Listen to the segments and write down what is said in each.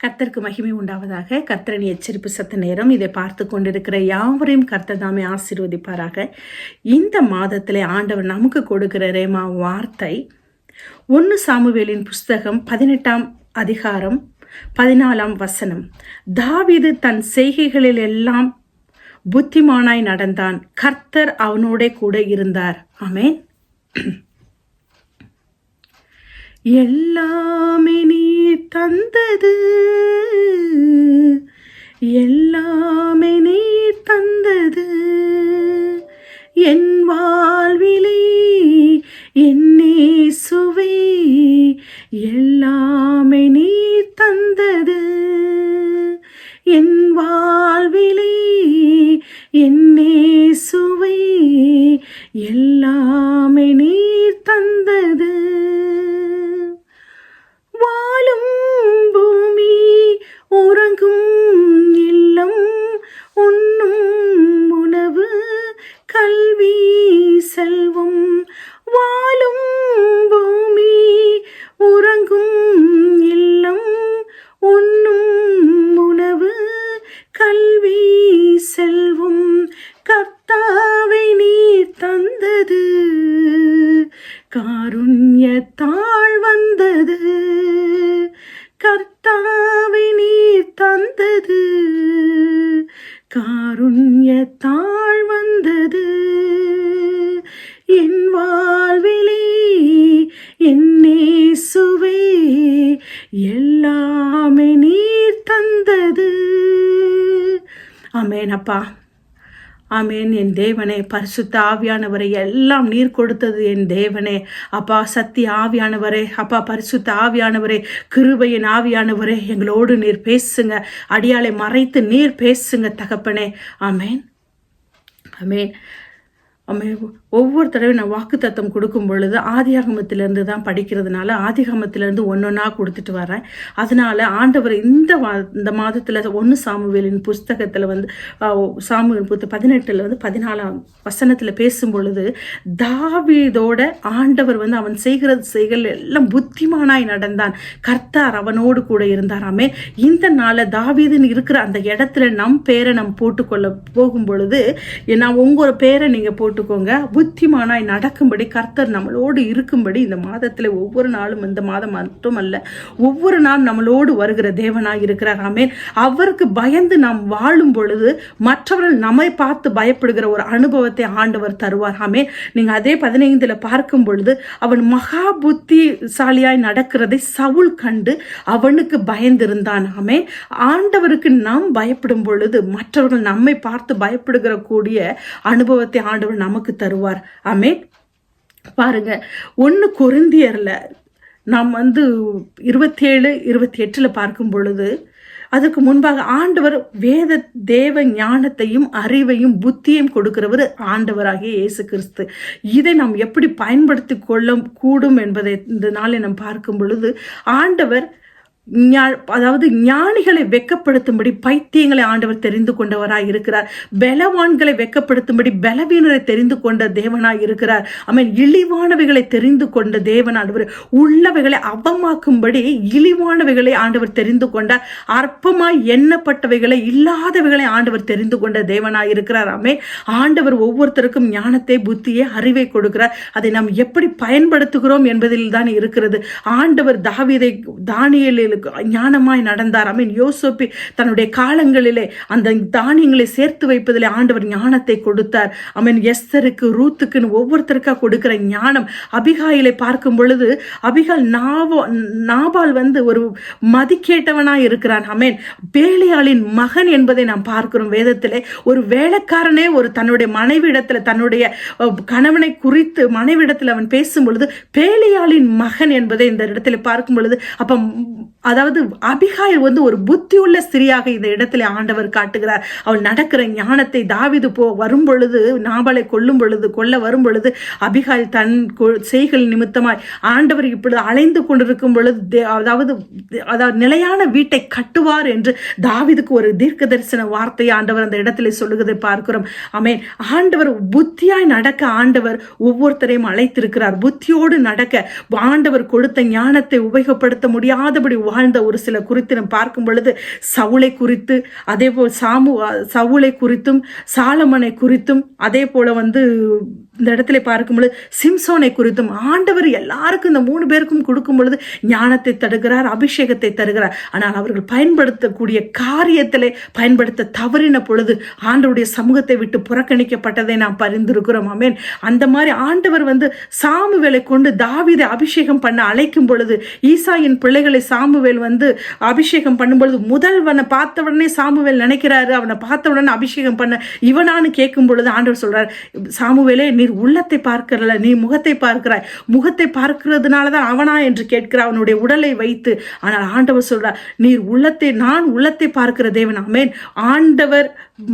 கர்த்தருக்கு மகிமை உண்டாவதாக. கர்த்தரின் எச்சரிப்பு சத்த நேரம். இதை பார்த்து கொண்டிருக்கிற யாவரையும் கர்த்தர் தாமே ஆசீர்வதிப்பாராக. இந்த மாதத்திலே ஆண்டவர் நமக்கு கொடுக்கிற ரேமா வார்த்தை 1 சாமுவேலின் புஸ்தகம் 18ஆம் அதிகாரம் 14ஆம் வசனம். தாவீது தன் செய்கைகளில் எல்லாம் புத்திமானாய் நடந்தான், கர்த்தர் அவனோட கூட இருந்தார். ஆமென். எல்லாமே நீ தந்தது, எல்லாமே நீ தந்தது, என் வாழ்விலே என்னே சுவை, எல்லாமே நீ தந்தது, என் வாழ்விலே என்னே சுவை, எல்லாமே நீ தந்தது. வாழும் பூமி, உறங்கும் இல்லம், உண்ணும் உணவு, கல்வி, செல்வம். வாழும் பூமி, உறங்கும் இல்லம், உண்ணும் உணவு, கல்வி, செல்வம். கர்த்தாவை நீ தந்தது, காருண்யத்தால் வந்தது, கர்த்தாவை நீ தந்தது, காருண்யத்தால் வந்தது, என் வாழ்விலே என்னே சுவை, எல்லாமே நீர் தந்தது. ஆமென் அப்பா, ஆமென். என் தேவனே, பரிசுத்த ஆவியானவரை எல்லாம் நீர் கொடுத்தது என் தேவனே. அப்பா, சத்திய ஆவியானவரே, அப்பா பரிசுத்த ஆவியானவரே, கிருபையின் ஆவியானவரே, எங்களோடு நீர் பேசுங்க. அடியாளை மறைத்து நீர் பேசுங்க தகப்பனே. ஆமென், ஆமென், ஆமென். ஒவ்வொரு தடவையும் நான் வாக்கு தத்தம் கொடுக்கும் பொழுது ஆதியாகமத்திலிருந்து தான் படிக்கிறதுனால ஆதியாகமத்திலிருந்து ஒன்னொன்னா கொடுத்துட்டு வரேன். அதனால ஆண்டவர் இந்த மாதத்தில் 1 சாமுவேலின் புஸ்தகத்தில் சாமுவேல் 18 14ஆம் வசனத்தில் பேசும் பொழுது தாவீதோட ஆண்டவர் அவன் செய்கள் எல்லாம் புத்திமானாய் நடந்தான், கர்த்தர் அவனோடு கூட இருந்தாராமே. இந்த நாள தாவீதுன்னு இருக்கிற அந்த இடத்துல நம் பேரை போட்டுக்கொள்ள போகும் பொழுது நான் உங்களோட பேரை நீங்க போட்டுக்கோங்க. புத்திமானாய் நடக்கும்படி கர்த்தர் நம்மளோடு இருக்கும்படி இந்த மாதத்தில் ஒவ்வொரு நாளும், இந்த மாதம் மட்டுமல்ல ஒவ்வொரு நாளும் நம்மளோடு வருகிற தேவனாய் இருக்கிறார். ஆமென். அவருக்கு பயந்து நாம் வாழும் பொழுது மற்றவர்கள் நம்மை பார்த்து பயப்படுகிற ஒரு அனுபவத்தை ஆண்டவர் தருவார். ஆமென். நீங்க அதே 15 பார்க்கும் பொழுது அவன் மகா புத்திசாலியாய் நடக்கிறதை சவுல் கண்டு அவனுக்கு பயந்திருந்தான். ஆமென். ஆண்டவருக்கு நாம் பயப்படும் பொழுது மற்றவர்கள் நம்மை பார்த்து பயப்படுகிற கூடிய அனுபவத்தை ஆண்டவர் நமக்கு தருவார். ஆமென். பாருங்க, 1 கொரிந்தியர்ல நாம் 27, 28 பார்க்கும் பொழுது அதுக்கு முன்பாக ஆண்டவர் வேத தேவ ஞானத்தையும் அறிவையும் புத்தியையும் கொடுக்கிறவர் ஆண்டவராகிய இயேசு கிறிஸ்து. இதை நாம் எப்படி பயன்படுத்தி கொள்ள கூடும் என்பதை இந்த நாளை நாம் பார்க்கும் பொழுது ஆண்டவர் அதாவது ஞானிகளை வெக்கப்படுத்தும்படி பைத்தியங்களை ஆண்டவர் தெரிந்து கொண்டவராய் இருக்கிறார். பலவான்களை வெக்கப்படுத்தும்படி பலவீனரை தெரிந்து கொண்ட தேவனாய் இருக்கிறார். ஆமென். இழிவானவைகளை தெரிந்து கொண்ட தேவனானவர் உள்ளவைகளை அவமாக்கும்படி இழிவானவைகளை ஆண்டவர் தெரிந்து கொண்டார். அற்பமாய் எண்ணப்பட்டவைகளை இல்லாதவைகளை ஆண்டவர் தெரிந்து கொண்ட தேவனாய் இருக்கிறார். ஆமென். ஆண்டவர் ஒவ்வொருத்தருக்கும் ஞானத்தை, புத்தியை, அறிவை கொடுக்கிறார். அதை நாம் எப்படி பயன்படுத்துகிறோம் என்பதில் தான் இருக்கிறது. ஆண்டவர் தாவீதை, தானியேலுக்கு ஞானமாய் நடந்தார். ஆமென். யோசேப்பு தன்னுடைய காலங்களிலே அந்த தானியங்களை சேர்த்து வைப்பதிலே ஆண்டவர் ஞானத்தை கொடுத்தார். ஆமென். எஸ்தருக்கு, ரூத்துக்குன்னு ஒவ்வொருத்தருக்கா கொடுக்கிற ஞானம். அபிகாயிலை பார்க்கும் பொழுது அபிகால் நாபால் ஒரு மதிக்கேட்டவனாய் இருக்கிறான். ஆமென். பேலியாளின் மகன் என்பதை நாம் பார்க்கிறோம் வேதத்திலே. ஒரு வேலைக்காரனே தன்னுடைய மனைவிடத்துல, தன்னுடைய கணவனை குறித்து மனைவிடத்தில் அவன் பேசும் பொழுது பேலியாளின் மகன் என்பதை இந்த இடத்துல பார்க்கும் பொழுது அப்ப அதாவது அபிகாயில் ஒரு புத்தியுள்ள ஸ்திரியாக இந்த இடத்துல ஆண்டவர் காட்டுகிறார். அவள் நடக்கிற ஞானத்தை தாவீது வரும் பொழுது, நாபாலை கொல்ல வரும் பொழுது அபிகாயில் தன் செய்கள் நிமித்தமாய் ஆண்டவர் இப்பொழுது அலைந்து கொண்டிருக்கும் பொழுது அதாவது நிலையான வீட்டை கட்டுவார் என்று தாவீதுக்கு ஒரு தீர்க்க தரிசன வார்த்தை ஆண்டவர் அந்த இடத்துல சொல்லுகிறதை பார்க்கிறோம். ஆமென். ஆண்டவர் புத்தியாய் நடக்க ஆண்டவர் ஒவ்வொருத்தரையும் அழைத்திருக்கிறார். புத்தியோடு நடக்க ஆண்டவர் கொடுத்த ஞானத்தை உபயோகப்படுத்த முடியாதபடி வாழ்ந்த ஒரு சில குறித்து நம்ம பார்க்கும் பொழுது சவுலை குறித்து, அதே போல் சவுலை குறித்தும் சாலமனை குறித்தும், அதே போல இந்த இடத்துல பார்க்கும்பொழுது சிம்சோனை குறித்தும் ஆண்டவர் எல்லாருக்கும் இந்த 3 பேருக்கும் கொடுக்கும் பொழுது ஞானத்தை தருகிறார், அபிஷேகத்தை தருகிறார். ஆனால் அவர்கள் பயன்படுத்தக்கூடிய காரியத்திலே பயன்படுத்த தவறின பொழுது ஆண்டவருடைய சமூகத்தை விட்டு புறக்கணிக்கப்பட்டதை நாம் பரிந்திருக்கிறோம். ஆமென். அந்த மாதிரி ஆண்டவர் சாமுவேலை கொண்டு தாவீதை அபிஷேகம் பண்ண அழைக்கும் பொழுது, ஈசாயின் பிள்ளைகளை சாமுவேல் அபிஷேகம் பண்ணும் பொழுது, முதல்வனை பார்த்த உடனே சாமுவேல் நினைக்கிறாரு, அவனை பார்த்த உடனே அபிஷேகம் பண்ண இவனான்னு கேட்கும் பொழுது ஆண்டவர் சொல்றார், சாமுவேலே நீ உள்ளத்தை பார்க்கல, நீ முகத்தை பார்க்கிறாய், முகத்தை பார்க்கிறதுனாலதான் அவனா என்று கேட்கிறார் அவனுடைய உடலை வைத்து. ஆனால் ஆண்டவர் சொல்றார், நீர் உள்ளத்தை, நான் உள்ளத்தை பார்க்கிற தேவன். ஆமென். ஆண்டவர்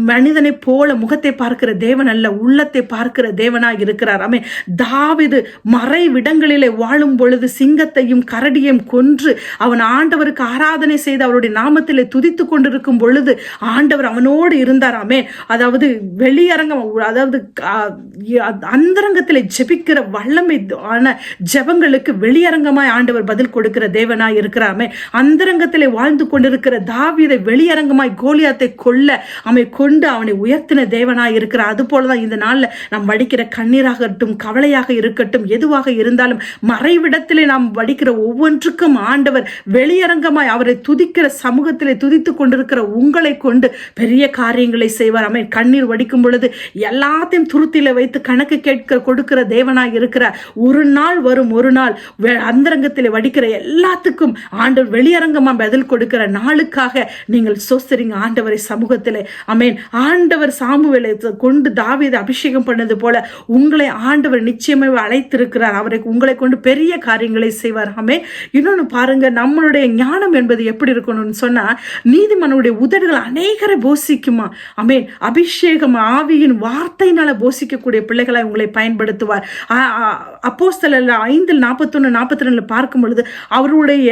மனிதனை போல முகத்தை பார்க்கிற தேவன் அல்ல, உள்ளத்தை பார்க்கிற தேவனாய் இருக்கிறார். ஆமென். தாவீது மறைவிடங்களிலே வாழும் பொழுது சிங்கத்தையும் கரடியையும் கொன்று அவன் ஆண்டவருக்கு ஆராதனை செய்து அவருடைய நாமத்திலே துதித்து கொண்டிருக்கும் பொழுது ஆண்டவர் அவனோடு இருந்தார். ஆமென். அதாவது வெளியரங்கம், அதாவது அந்தரங்கத்தில் ஜெபிக்கிற வல்லமை ஆன ஜெபங்களுக்கு வெளியரங்கமாய் ஆண்டவர் பதில் கொடுக்கிற தேவனாய் இருக்கிறாமே. அந்தரங்கத்திலே வாழ்ந்து கொண்டிருக்கிற தாவீதை வெளியரங்கமாய் கோலியாத்தை கொல்ல கொண்டு அவனை உயர்த்தின தேவனாய் இருக்கிறார். அது போலதான் இந்த நாள்ல நாம் வடிக்கிற கண்ணீராகட்டும், கவலையாக இருக்கட்டும், எதுவாக இருந்தாலும் மறைவிடத்திலே நாம் வடிக்கிற ஒவ்வொன்றுக்கும் ஆண்டவர் வெளியரங்கமாய் அவரை துதிக்கிற சமூகத்திலே துதித்துக் கொண்டிருக்கிற உங்களை கொண்டு பெரிய காரியங்களை செய்வார். ஆமென். கண்ணீர் வடிக்கும் பொழுது எல்லாத்தையும் துருத்தில வைத்து கணக்கு கேட்க கொடுக்கிற தேவனாய் இருக்கிறார். ஒரு நாள் வரும், ஒரு நாள் அந்தரங்கத்திலே வடிக்கிற எல்லாத்துக்கும் ஆண்டவர் வெளியரங்கமா பதில் கொடுக்கிற நாளுக்காக நீங்கள் சோஸ்தரிங்க ஆண்டவரை சமூகத்திலே. ஆமென். ஆண்டவர் சாமுவேலை கொண்டு தாவீதை அபிஷேகம் பண்ணது போல உங்களை ஆண்டவர் நிச்சயமாக அழைத்திருக்கிறார். அவரை உங்களை கொண்டு பெரிய காரியங்களை செய்வார். ஆமென். இன்னொன்னு பாருங்க, நம்மளுடைய ஞானம் என்பது எப்படி இருக்கணும்னு சொன்னா, நீதிமானுடைய உதடுகள் அநேகரை போஷிக்குமா. ஆமென். அபிஷேகம் ஆவியின் வார்த்தையினால போஷிக்கக்கூடிய பிள்ளைகளை உங்களை பயன்படுத்துவார். அப்போஸ்தலர் 5:41-42 பார்க்கும் பொழுது அவருடைய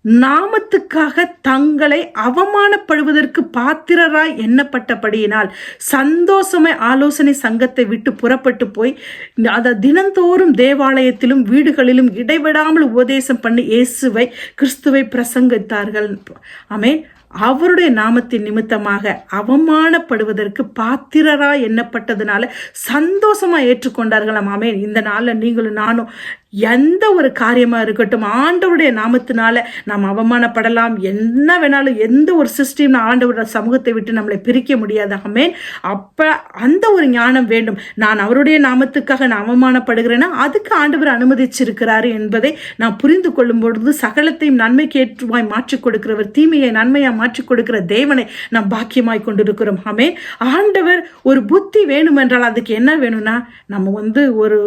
நாமத்துக்காக தங்களை அவமானப்படுவதற்கு பாத்திரராய் எண்ணப்பட்டபடியினால் சந்தோஷமே ஆலோசனை சங்கத்தை விட்டு புறப்பட்டு போய் அதை தினந்தோறும் தேவாலயத்திலும் வீடுகளிலும் இடைவிடாமல் உபதேசம் பண்ணி இயேசுவை கிறிஸ்துவை பிரசங்கித்தார்கள். ஆமென். அவருடைய நாமத்தின் நிமித்தமாக அவமானப்படுவதற்கு பாத்திரராய் எண்ணப்பட்டதுனால சந்தோஷமா ஏற்றுக்கொண்டார்களாம். ஆமென். இந்த நாள்ல நீங்களும் நானும் எந்த ஒரு காரியமா இருக்கட்டும், ஆண்டவருடைய நாமத்தினால நாம் அவமானப்படலாம். என்ன வேணாலும், எந்த ஒரு சிஸ்டம் ஆண்டவருடைய சமூகத்தை விட்டு நம்மளை பிரிக்க முடியாது. ஆமென். அப்ப அந்த ஒரு ஞானம் வேண்டும். நான் அவருடைய நாமத்துக்காக நான் அவமானப்படுகிறேன்னா அதுக்கு ஆண்டவர் அனுமதிச்சிருக்கிறாரு என்பதை நான் புரிந்து கொள்ளும் பொழுது சகலத்தையும் நன்மைக்கு ஏற்றுவாய் மாற்றிக் கொடுக்கிறவர், தீமையை நன்மையா மாற்றிக் கொடுக்கிற தேவனை நாம் பாக்கியமாய் கொண்டிருக்கிறோம். ஆமென். ஆண்டவர் ஒரு புத்தி வேணும் என்றால் அதுக்கு என்ன வேணும்னா, நம்ம ஒரு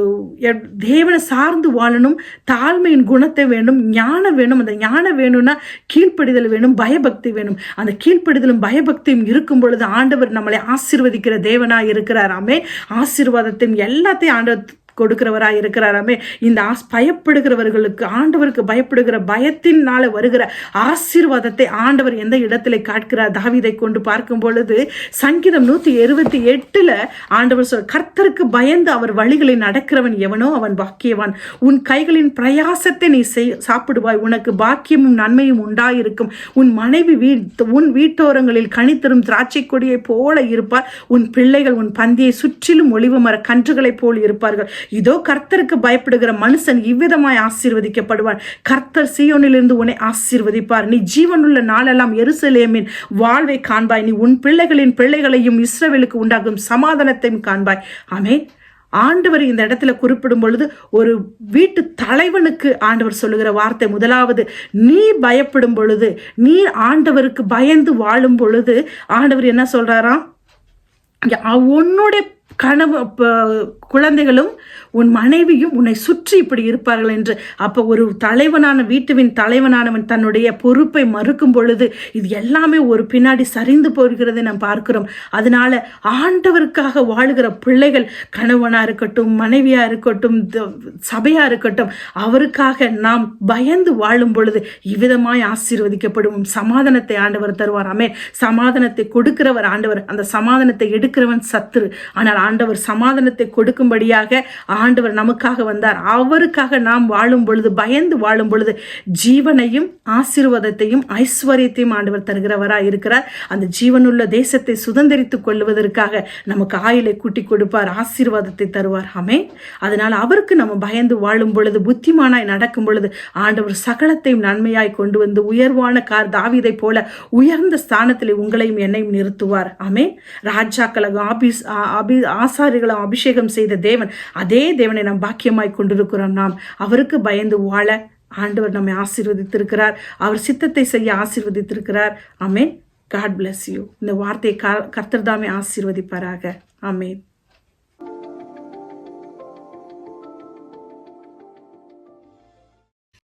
தேவனை சார்ந்து வாழணும், தாழ்மையின் குணத்தை வேணும், ஞானம் வேணும். அந்த ஞானம் வேணும்னா கீழ்ப்படிதல் வேணும், பயபக்தி வேணும். அந்த கீழ்ப்படிதலும் பயபக்தியும் இருக்கும் பொழுது ஆண்டவர் நம்மளை ஆசீர்வதிக்கிற தேவனாய் இருக்கிறார். ஆமென். ஆசீர்வாதத்தையும் எல்லாத்தையும் ஆண்டவர் கொடுக்கிறவராய் இருக்கிறாராமே. இந்த பயப்படுகிறவர்களுக்கு, ஆண்டவருக்கு பயப்படுகிற பயத்தினால வருகிற ஆசீர்வாதத்தை ஆண்டவர் எந்த இடத்துல காட்கிறார் தாவீதை கொண்டு பார்க்கும் பொழுது சங்கீதம் 128 ஆண்டவர் கர்த்தருக்கு பயந்து அவர் வழிகளை நடக்கிறவன் எவனோ அவன் பாக்கியவான். உன் கைகளின் பிரயாசத்தை நீ சாப்பிடுவாய், உனக்கு பாக்கியமும் நன்மையும் உண்டாயிருக்கும். உன் மனைவி உன் வீட்டோரங்களில் கனித்தரும் திராட்சை கொடியை போல இருப்பார். உன் பிள்ளைகள் உன் பந்தியை சுற்றிலும் ஒளிவு மர கன்றுகளை போல் இருப்பார்கள். இதோ கர்த்தருக்கு பயப்படுகிற மனுஷன் இவ்விதமாய் ஆசீர்வதிக்கப்படுவான். கர்த்தர் சீயோனிலிருந்து உன்னை ஆசீர்வதிப்பார். நீ ஜீவனுள்ள நாளெல்லாம் எருசலேமின் வாழ்வை காண்பாய். நீ உன் பிள்ளைகளின் பிள்ளைகளையும் இஸ்ரவேலுக்கு உண்டாகும் சமாதானத்தையும் காண்பாய். ஆமென். ஆண்டவர் இந்த இடத்துல குறிப்பிடும் பொழுது ஒரு வீட்டு தலைவனுக்கு ஆண்டவர் சொல்லுகிற வார்த்தை முதலாவது, நீ பயப்படும் பொழுது, நீ ஆண்டவருக்கு பயந்து வாழும் பொழுது ஆண்டவர் என்ன சொல்றாராம், உன்னுடைய குழந்தைகளும் உன் மனைவியும் உன்னை சுற்றி இப்படி இருப்பார்கள் என்று. அப்போ ஒரு தலைவனான வீட்டுவின் தலைவனானவன் தன்னுடைய பொறுப்பை மறுக்கும் பொழுது இது எல்லாமே ஒரு பின்னாடி சரிந்து போகிறதை நாம் பார்க்கிறோம். அதனால ஆண்டவருக்காக வாழுகிற பிள்ளைகள், கணவனா இருக்கட்டும், மனைவியா இருக்கட்டும், சபையா இருக்கட்டும், அவருக்காக நாம் பயந்து வாழும் பொழுது இவ்விதமாய் ஆசீர்வதிக்கப்படுவோம். சமாதானத்தை ஆண்டவர் தருவார். ஆமென். சமாதானத்தை கொடுக்கிறவர் ஆண்டவர், அந்த சமாதானத்தை எடுக்கிறவன் சத்துரு. ஆனால் ஆண்டவர் சமாதானத்தை கொடுக்கும்படியாக ஆண்டவர் நமக்காக வந்தார். அவருக்காக நாம் வாழும் பொழுது, பயந்து வாழும் பொழுது ஜீவனையும் ஆசீர்வாதத்தையும் ஐஸ்வர்யத்தையும் ஆண்டவர் தருகிறவராய் இருக்கிறார். அந்த ஜீவனுள்ள தேசத்தை சுதந்திரித்துக் கொள்வதற்காக நமக்கு ஆயுளை கூட்டி கொடுப்பார், ஆசீர்வாதத்தை தருவார். ஆமென். அதனால் அவருக்கு நம்ம பயந்து வாழும் பொழுது, புத்திமானாய் நடக்கும் பொழுது ஆண்டவர் சகலத்தையும் நன்மையாய் கொண்டு வந்து உயர்வான தாவீதை போல உயர்ந்த ஸ்தானத்தில் உங்களையும் என்னையும் நிறுத்துவார். ஆமென். ராஜாக்களும் ஆசாரிகளும் அபிஷேகம் செய்த தேவன், அதே தேவனை நாம் பாக்கியமாய் கொண்டிருக்கிறோம். நாம் அவருக்கு பயந்து வாழ ஆண்டவர் நம்மை ஆசீர்வதித்திருக்கிறார். அவர் சித்தத்தை செய்ய ஆசீர்வதித்திருக்கிறார். ஆமென். God bless you. இந்த வார்த்தையை கர்த்தர் தாமே ஆசீர்வதிப்பாராக. ஆமென்.